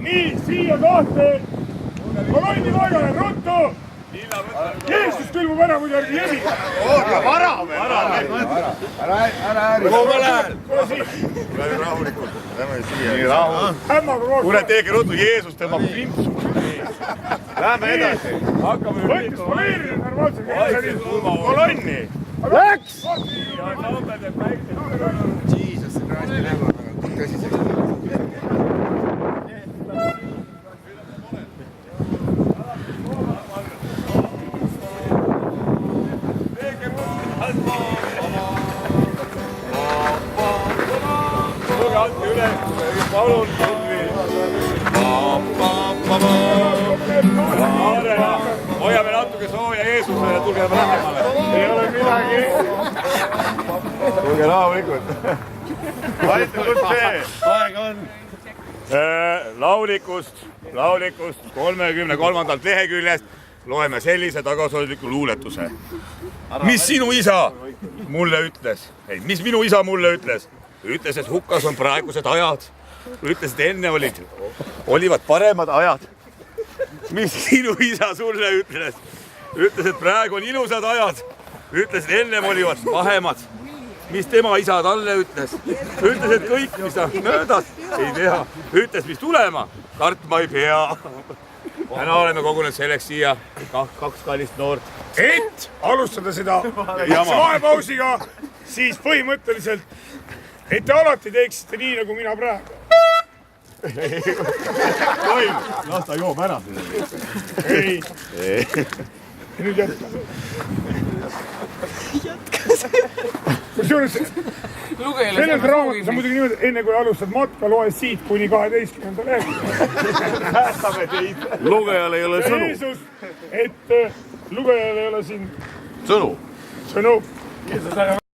nii, siia kahte. Kolonni paigale, ruttu! Jeesus külmub ära, muidu ärgi jõmi. Oota, vara või? Ära ääri. Kuhu ma lähen? Lähen rahulikult. Lähme siia. Nii rahu. Kuule, teege ruttu, Jeesus tõmbab krimpsu. Lähme edasi. Võttes poleerida normaalselt. Kolonni. Läks! Jesus Christ, nägu on tõsiseks. Palun! Hoiame natuke sooja Jeesusele, tulge lähemale. Ei ole midagi. Tulge rahulikult. Aitäh, kus see? Aeg on. Laulikust 33. leheküljest loeme sellise tagasihoidliku luuletuse. Mis sinu isa mulle ütles? Ei, mis minu isa mulle ütles? Ütles, et hukkas on praegused ajad. Ütles, et enne olivad paremad ajad. Mis sinu isa sulle ütles? Ütles, et praegu on ilusad ajad. Ütles, et ennem olivad pahemad. Mis tema isa talle ütles? Ütles, et kõik, mis ta möödas, ei tea. Ütles, mis tulema, kartma ei pea. Täna oleme kogunenud selleks siia kaks kallist noort. Et alustada seda vahepausiga, siis põhimõtteliselt, et te alati teeksite nii, nagu mina praegu. Toim, las ta joob ära. Ei. Nüüd jätka. Kusjuures, selles raamatus on muidugi niimoodi, enne kui alustad matka, loe siit kuni 12. lehekülje. Lugejal ei ole sõnu. Jeesus, et lugejal ei ole siin Sõnu. sõnu.